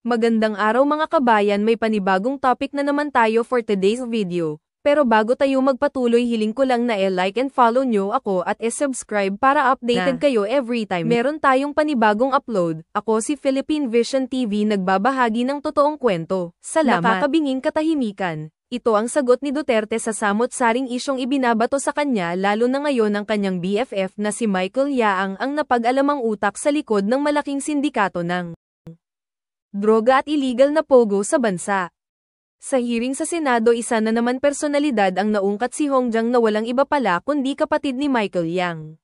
Magandang araw mga kabayan, may panibagong topic na naman tayo for today's video. Pero bago tayo magpatuloy, hiling ko lang na like and follow nyo ako at subscribe para updated kayo every time meron tayong panibagong upload. Ako si Philippine Vision TV, nagbabahagi ng totoong kwento. Salamat. Nakakabinging katahimikan. Ito ang sagot ni Duterte sa samot-saring isyong ibinabato sa kanya, lalo na ngayon ang kanyang BFF na si Michael Yaang ang napag-alamang utak sa likod ng malaking sindikato ng droga at illegal na pogo sa bansa. Sa hearing sa Senado, isa na naman personalidad ang naungkat, si Hongjiang, na walang iba pala kundi kapatid ni Michael Yang.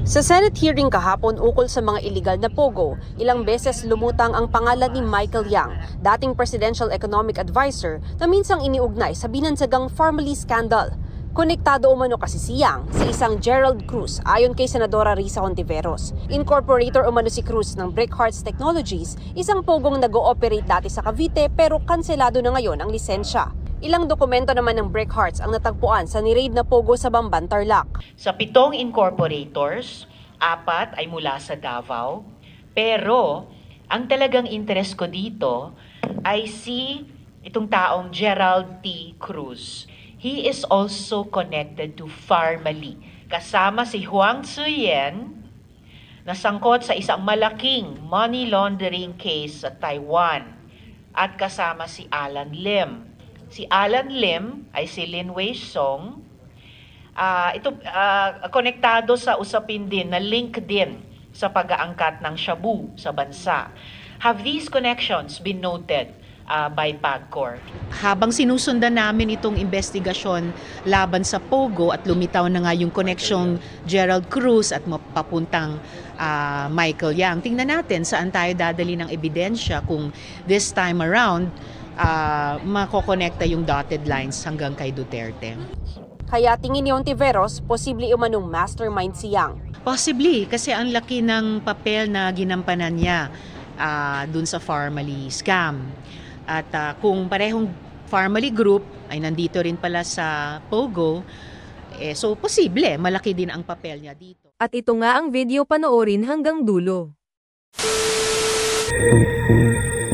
Sa Senate hearing kahapon ukol sa mga illegal na pogo, ilang beses lumutang ang pangalan ni Michael Yang, dating Presidential Economic Advisor na minsang iniugnay sa binansagang Pharmaly Scandal. Konektado umano kasi si Yang sa isang Gerald Cruz ayon kay Senadora Risa Hontiveros. Incorporator umano si Cruz ng Brickhearts Technologies, isang pogong nag-ooperate dati sa Cavite pero kanselado na ngayon ang lisensya. Ilang dokumento naman ng Brickhearts ang natagpuan sa ni-raid na pogo sa Bamban, Tarlac. Sa 7 incorporators, 4 ay mula sa Davao. Pero ang talagang interest ko dito ay si itong taong Gerald T. Cruz. He is also connected to Pharmaly. Kasama si Huang Tzuyen na sangkot sa isang malaking money laundering case sa Taiwan. At kasama si Alan Lim. Si Alan Lim ay si Lin Wei Song. Konektado sa usapin din na link din sa pag-aangkat ng shabu sa bansa. Have these connections been noted by PAGCOR? Habang sinusundan namin itong investigasyon laban sa pogo at lumitaw na nga yung connection Gerald Cruz at papuntang Michael Yang, tingnan natin saan tayo dadali ng ebidensya kung this time around makokonekta yung dotted lines hanggang kay Duterte. Kaya tingin ni Hontiveros, posible umanong mastermind si Yang. Possibly, kasi ang laki ng papel na ginampanan niya dun sa Pharmaly scam. At kung parehong Pharmaly group ay nandito rin pala sa pogo, so posible, malaki din ang papel niya dito. At ito nga ang video, panoorin hanggang dulo.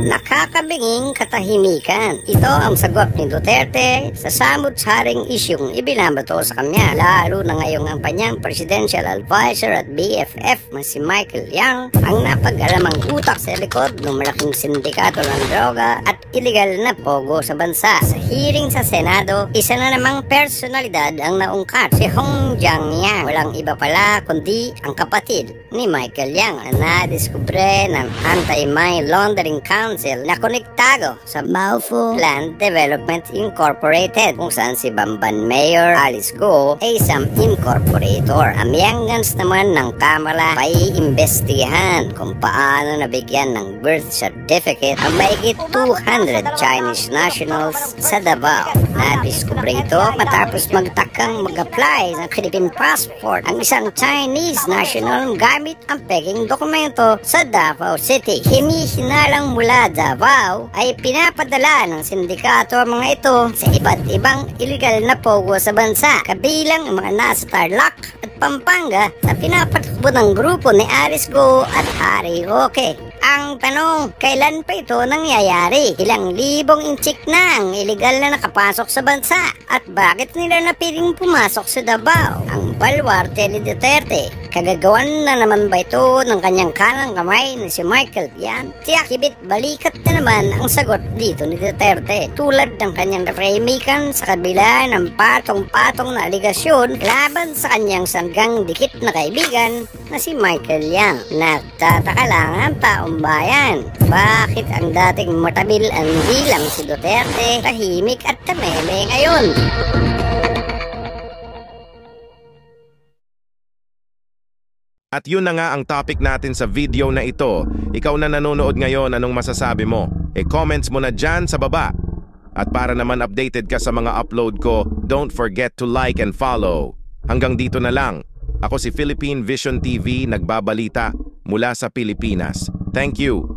Nakakabinging katahimikan. Ito ang sagot ni Duterte sa samut-saring isyong ibinabato sa kanya, lalo na ngayong ang kanyang Presidential Advisor at BFF na si Michael Yang ang napag-alamang utak sa likod ng malaking sindikato ng droga at illegal na pogo sa bansa. Sa hearing sa Senado, isa na namang personalidad ang naungkat, si Hongjiang Yang. Walang iba pala kundi ang kapatid ni Michael Yang na nadiskubre ng Anti-Money Laundering Council na konektado sa Baofu Land Development Incorporated, kung saan si Bamban Mayor Alice Go ay isang incorporator. Amyangans naman ng Kamara ay imbestigahan kung paano nabigyan ng birth certificate ang mahigit 200 Chinese nationals sa Davao. Nadiskubre ito matapos magtakang mag-apply ng Philippine passport ang isang Chinese national gamit ang peking dokumento sa Davao City. Hinihinalang mula Davao ay pinapadala ng sindikato ang mga ito sa iba't ibang illegal na pogo sa bansa, kabilang ang mga nasa Tarlac at Pampanga na pinapatakbo ng grupo ni Alice Go at Harry Roque. Ang tanong, kailan pa ito nangyayari? Ilang libong inchik na ang illegal na nakapasok sa bansa? At bakit nila napiling pumasok sa Davao? Ang balwarte ni Duterte, kagagawan na naman ba ito ng kanyang kanang kamay na si Michael Yang? Tiyak, kibit balikat na naman ang sagot dito ni Duterte. Tulad ng kanyang reframikan sa kabila ng patong-patong na aligasyon laban sa kanyang sanggang dikit na kaibigan na si Michael Yang. Nagtataka lang ang taong bayan, bakit ang dating matabil ang bilang si Duterte tahimik at tameme ngayon? At yun na nga ang topic natin sa video na ito. Ikaw na nanonood ngayon, anong masasabi mo? Comments mo na dyan sa baba. At para naman updated ka sa mga upload ko, don't forget to like and follow. Hanggang dito na lang. Ako si Philippine Vision TV, nagbabalita mula sa Pilipinas. Thank you.